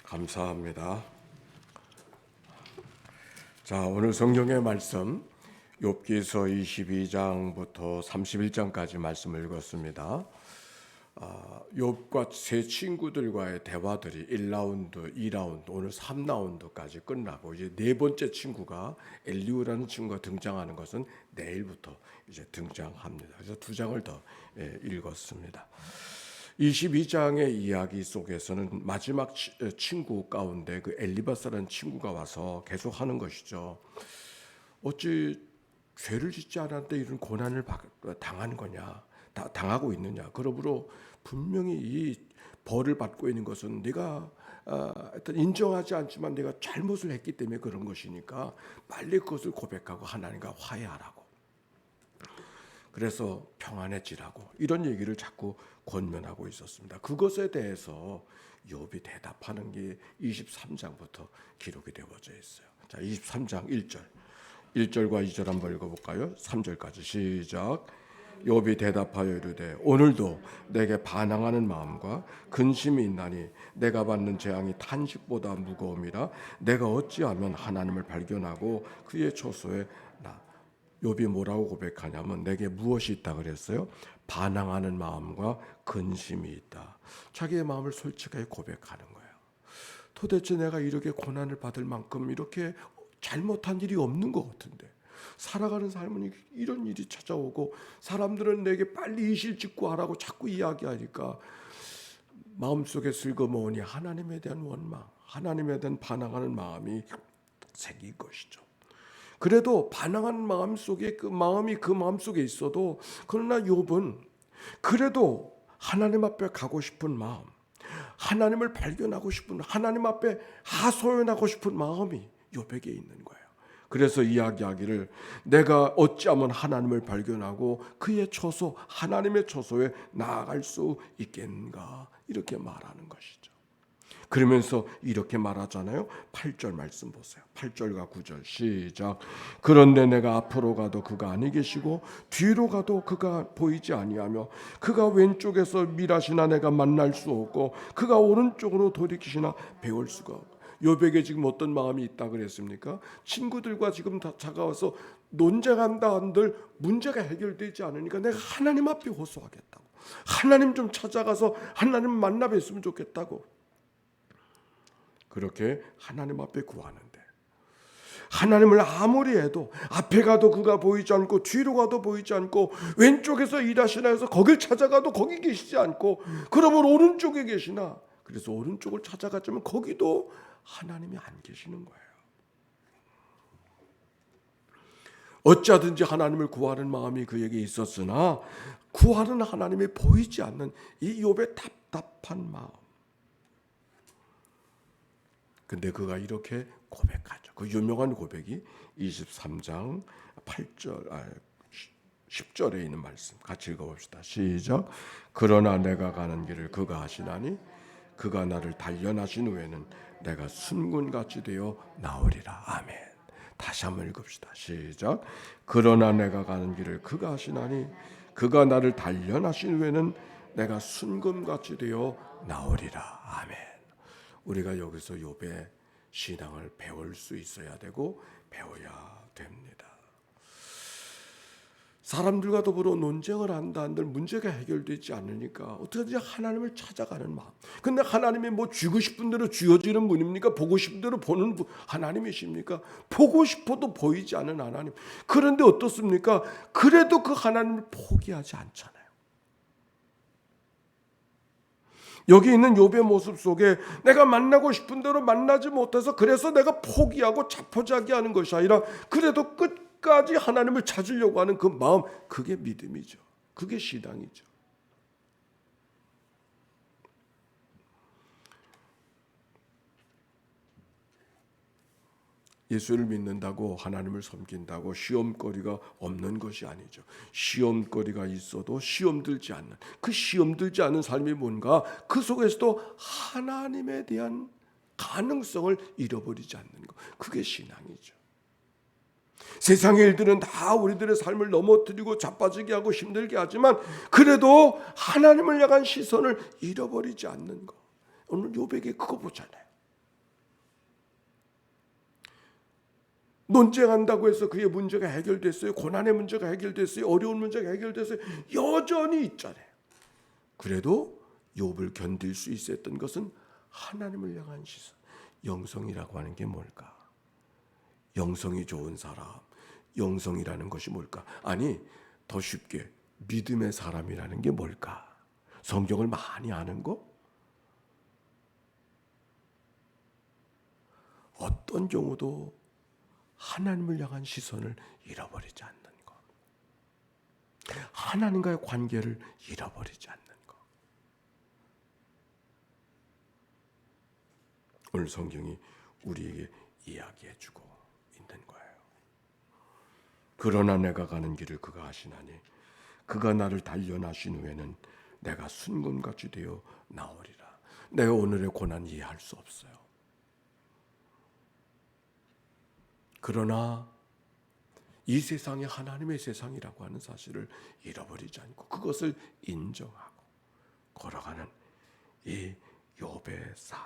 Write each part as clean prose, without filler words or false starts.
감사합니다. 자, 오늘 성경의 말씀 욥기서 22장부터 31장까지 말씀을 읽었습니다. 욥과 세 친구들과의 대화들이 1라운드, 2라운드, 오늘 3라운드까지 끝나고 이제 네 번째 친구가 엘리후라는 친구가 등장하는 것은 내일부터 이제 등장합니다. 그래서 두 장을 더 읽었습니다. 22장의 이야기 속에서는 마지막 친구 가운데 그 엘리바스라는 친구가 와서 계속 하는 것이죠. 어찌 죄를 짓지 않았는데 이런 고난을 당하는 거냐, 당하고 있느냐. 그러므로 분명히 이 벌을 받고 있는 것은 네가 인정하지 않지만 내가 잘못을 했기 때문에 그런 것이니까 빨리 그것을 고백하고 하나님과 화해하라고. 그래서 평안해지라고 이런 얘기를 자꾸 권면하고 있었습니다. 그것에 대해서 욥이 대답하는 게 23장부터 기록이 되어져 있어요. 자, 23장 1절과 2절 한번 읽어볼까요? 3절까지 시작. 욥이 대답하여 이르되 오늘도 내게 반항하는 마음과 근심이 있나니 내가 받는 재앙이 탄식보다 무거움이라 내가 어찌하면 하나님을 발견하고 그의 처소에 욥이 뭐라고 고백하냐면 내게 무엇이 있다 그랬어요? 반항하는 마음과 근심이 있다. 자기의 마음을 솔직하게 고백하는 거예요. 도대체 내가 이렇게 고난을 받을 만큼 이렇게 잘못한 일이 없는 것 같은데 살아가는 삶은 이런 일이 찾아오고 사람들은 내게 빨리 이실 짓고 하라고 자꾸 이야기하니까 마음속에 슬그머니 하나님에 대한 원망, 하나님에 대한 반항하는 마음이 생긴 것이죠. 그래도 반항하는 마음 속에 그 마음이 그 마음 속에 있어도 그러나 욥은 그래도 하나님 앞에 가고 싶은 마음, 하나님을 발견하고 싶은 하나님 앞에 하소연하고 싶은 마음이 욥에게 있는 거예요. 그래서 이야기하기를 내가 어찌하면 하나님을 발견하고 그의 처소 하나님의 처소에 나아갈 수 있겠는가 이렇게 말하는 것이죠. 그러면서 이렇게 말하잖아요. 8절 말씀 보세요. 8절과 9절 시작. 그런데 내가 앞으로 가도 그가 아니 계시고 뒤로 가도 그가 보이지 아니하며 그가 왼쪽에서 밀하시나 내가 만날 수 없고 그가 오른쪽으로 돌이키시나 배울 수가 없고. 욥에게 지금 어떤 마음이 있다 그랬습니까? 친구들과 지금 다 다가와서 논쟁한다 한들 문제가 해결되지 않으니까 내가 하나님 앞에 호소하겠다고. 하나님 좀 찾아가서 하나님 만나 뵀으면 좋겠다고. 그렇게 하나님 앞에 구하는데 하나님을 아무리 해도 앞에 가도 그가 보이지 않고 뒤로 가도 보이지 않고 왼쪽에서 일하시나 해서 거길 찾아가도 거기 계시지 않고 그러면 오른쪽에 계시나 그래서 오른쪽을 찾아갔지만 거기도 하나님이 안 계시는 거예요. 어찌하든지 하나님을 구하는 마음이 그에게 있었으나 구하는 하나님이 보이지 않는 이 욥의 답답한 마음. 근데 그가 이렇게 고백하죠. 그 유명한 고백이 23장 10절에 있는 말씀 같이 읽어봅시다. 시작. 그러나 내가 가는 길을 그가 하시나니 그가 나를 단련하신 후에는 내가 순군같이 되어 나오리라. 아멘. 다시 한번 읽읍시다. 시작. 그러나 내가 가는 길을 그가 하시나니 그가 나를 단련하신 후에는 내가 순금같이 되어 나오리라. 아멘. 우리가 여기서 욥의 신앙을 배울 수 있어야 되고 배워야 됩니다. 사람들과 더불어 논쟁을 한다 한들 문제가 해결되지 않으니까 어떻게든지 하나님을 찾아가는 마음. 근데 하나님이 뭐 주고 싶은 대로 주어지는 분입니까? 보고 싶은 대로 보는 하나님이십니까? 보고 싶어도 보이지 않는 하나님. 그런데 어떻습니까? 그래도 그 하나님을 포기하지 않잖아요. 여기 있는 욥의 모습 속에 내가 만나고 싶은 대로 만나지 못해서 그래서 내가 포기하고 자포자기하는 것이 아니라 그래도 끝까지 하나님을 찾으려고 하는 그 마음, 그게 믿음이죠. 그게 신앙이죠. 예수를 믿는다고 하나님을 섬긴다고 시험거리가 없는 것이 아니죠. 시험거리가 있어도 시험 들지 않는 그 시험 들지 않는 삶이 뭔가 그 속에서도 하나님에 대한 가능성을 잃어버리지 않는 것. 그게 신앙이죠. 세상의 일들은 다 우리들의 삶을 넘어뜨리고 자빠지게 하고 힘들게 하지만 그래도 하나님을 향한 시선을 잃어버리지 않는 것. 오늘 욥에게 그거 보잖아요. 논쟁한다고 해서 그의 문제가 해결됐어요? 고난의 문제가 해결됐어요? 어려운 문제가 해결됐어요? 여전히 있잖아요. 그래도 욥을 견딜 수 있었던 것은 하나님을 향한 시선. 영성이라고 하는 게 뭘까? 영성이 좋은 사람, 영성이라는 것이 뭘까? 아니, 더 쉽게 믿음의 사람이라는 게 뭘까? 성경을 많이 아는 거? 어떤 경우도 하나님을 향한 시선을 잃어버리지 않는 것. 하나님과의 관계를 잃어버리지 않는 것. 오늘 성경이 우리에게 이야기해주고 있는 거예요. 그러나 내가 가는 길을 그가 아시나니 그가 나를 단련하신 후에는 내가 순금같이 되어 나오리라. 내가 오늘의 고난 이해할 수 없어요. 그러나 이 세상이 하나님의 세상이라고 하는 사실을 잃어버리지 않고 그것을 인정하고 걸어가는 이 욥의 삶.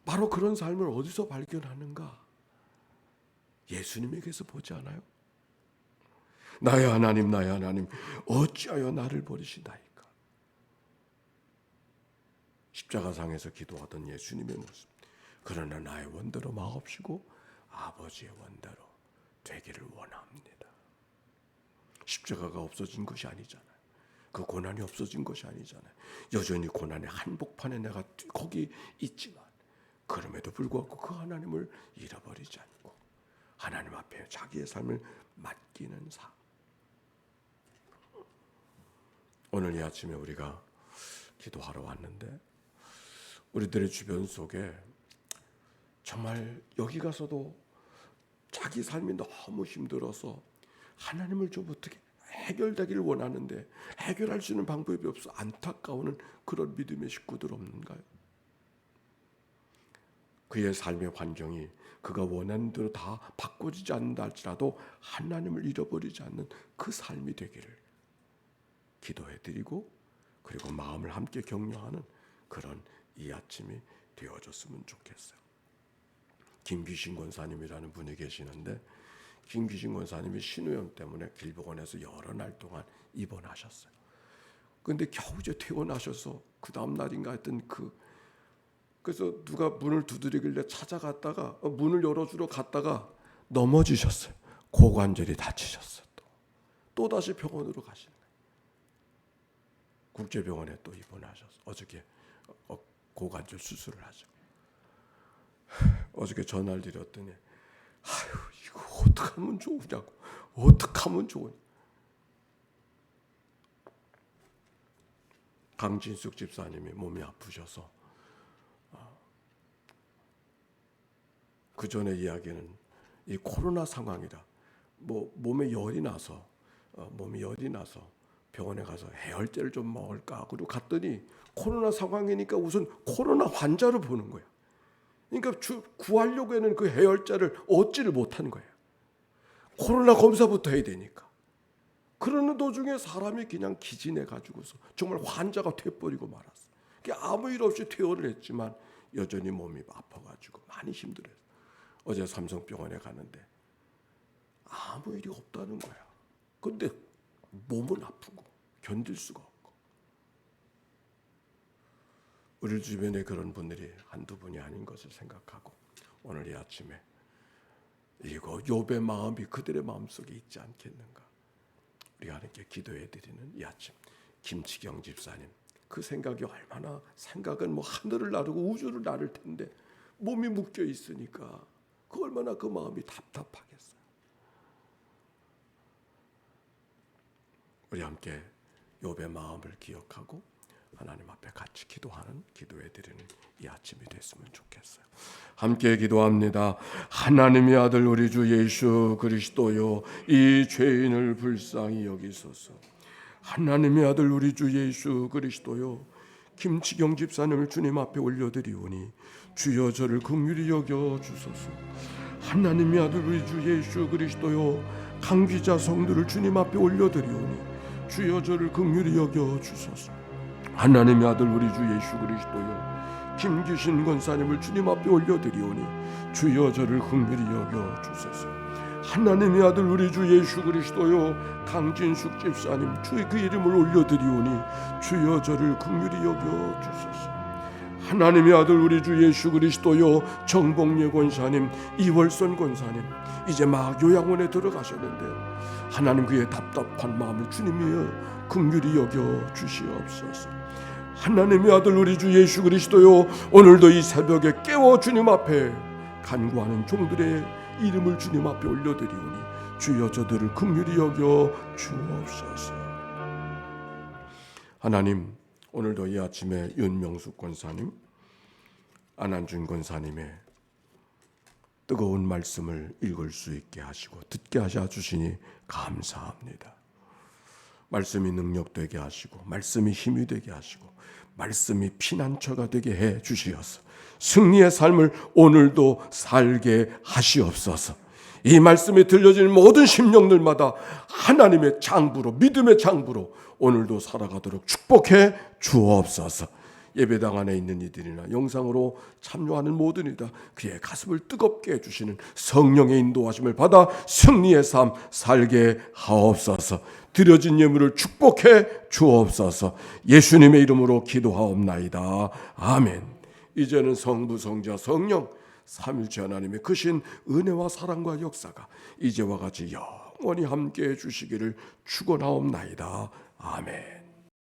바로 그런 삶을 어디서 발견하는가? 예수님에게서 보지 않아요? 나의 하나님, 나의 하나님, 어찌하여 나를 버리시나이까? 십자가상에서 기도하던 예수님의 모습. 그러나 나의 원대로 마옵시고 아버지의 원대로 되기를 원합니다. 십자가가 없어진 것이 아니잖아요. 그 고난이 없어진 것이 아니잖아요. 여전히 고난의 한복판에 내가 거기 있지만 그럼에도 불구하고 그 하나님을 잃어버리지 않고 하나님 앞에 자기의 삶을 맡기는 삶. 오늘 이 아침에 우리가 기도하러 왔는데 우리들의 주변 속에 정말 여기 가서도 자기 삶이 너무 힘들어서 하나님을 좀 어떻게 해결되기를 원하는데 해결할 수 있는 방법이 없어 안타까워하는 그런 믿음의 식구들 없는가요? 그의 삶의 환경이 그가 원하는 대로 다 바꿔지지 않는다 할지라도 하나님을 잃어버리지 않는 그 삶이 되기를 기도해드리고 그리고 마음을 함께 격려하는 그런 이 아침이 되어줬으면 좋겠어요. 김귀신 권사님이라는 분이 계시는데 김귀신 권사님이 신우염 때문에 길복원에서 여러 날 동안 입원하셨어요. 그런데 겨우 이제 퇴원하셔서 그 다음 날인가 하여튼 그래서 누가 문을 두드리길래 찾아갔다가 문을 열어주러 갔다가 넘어지셨어요. 고관절이 다치셨어요. 또 다시 병원으로 가시는 거예요. 국제병원에 또 입원하셔서 어저께 고관절 수술을 하죠. 어저께 전화를 드렸더니 아유 이거 어떡하면 좋으냐고 어떡하면 좋으냐. 강진숙 집사님이 몸이 아프셔서 그 전에 이야기는 이 코로나 상황이라 몸에 열이 나서 병원에 가서 해열제를 좀 먹을까 그리고 갔더니 코로나 상황이니까 우선 코로나 환자로 보는 거야. 그러니까 구하려고 하는 그 해열제를 얻지를 못한 거예요. 코로나 검사부터 해야 되니까. 그러는 도중에 사람이 그냥 기진해가지고서 정말 환자가 돼버리고 말았어. 아무 일 없이 퇴원을 했지만 여전히 몸이 아파가지고 많이 힘들어요. 어제 삼성병원에 가는데 아무 일이 없다는 거야. 근데 몸은 아프고 견딜 수가 없고. 우리 주변에 그런 분들이 한두 분이 아닌 것을 생각하고 오늘 이 아침에 이거 욥의 마음이 그들의 마음속에 있지 않겠는가. 우리가 하나님께 기도해드리는 이 아침 김치경 집사님 그 생각이 얼마나 생각은 하늘을 나르고 우주를 나를 텐데 몸이 묶여 있으니까 그 얼마나 그 마음이 답답하겠어요. 우리 함께 욥의 마음을 기억하고 하나님 앞에 같이 기도하는 기도해드리는 이 아침이 됐으면 좋겠어요. 함께 기도합니다. 하나님의 아들 우리 주 예수 그리스도요 이 죄인을 불쌍히 여기소서. 하나님의 아들 우리 주 예수 그리스도요 김치경 집사님을 주님 앞에 올려드리오니 주여 저를 긍휼히 여겨 주소서. 하나님의 아들 우리 주 예수 그리스도요 강귀자 성도를 주님 앞에 올려드리오니 주여 저를 긍휼히 여겨 주소서. 하나님의 아들 우리 주 예수 그리스도요 김규신 권사님을 주님 앞에 올려드리오니 주여 저를 긍휼히 여겨 주소서. 하나님의 아들 우리 주 예수 그리스도요 강진숙 집사님 주의 그 이름을 올려드리오니 주여 저를 긍휼히 여겨 주소서. 하나님의 아들 우리 주 예수 그리스도요 정복예 권사님 이월선 권사님 이제 막 요양원에 들어가셨는데 하나님 그의 답답한 마음을 주님이여 긍휼히 여겨 주시옵소서. 하나님의 아들 우리 주 예수 그리스도요 오늘도 이 새벽에 깨워 주님 앞에 간구하는 종들의 이름을 주님 앞에 올려드리오니 주여 저들을 긍휼히 여겨 주옵소서. 하나님 오늘도 이 아침에 윤명숙 권사님 안한준 권사님의 뜨거운 말씀을 읽을 수 있게 하시고 듣게 하셔 주시니 감사합니다. 말씀이 능력되게 하시고 말씀이 힘이 되게 하시고 말씀이 피난처가 되게 해 주시어서 승리의 삶을 오늘도 살게 하시옵소서. 이 말씀이 들려지는 모든 심령들마다 하나님의 장부로 믿음의 장부로 오늘도 살아가도록 축복해 주옵소서. 예배당 안에 있는 이들이나 영상으로 참여하는 모든이다 그의 가슴을 뜨겁게 해주시는 성령의 인도하심을 받아 승리의 삶 살게 하옵소서. 드려진 예물을 축복해 주옵소서. 예수님의 이름으로 기도하옵나이다. 아멘. 이제는 성부 성자 성령 삼위일체 하나님의 크신 은혜와 사랑과 역사가 이제와 같이 영원히 함께해 주시기를 축원하옵나이다. 아멘.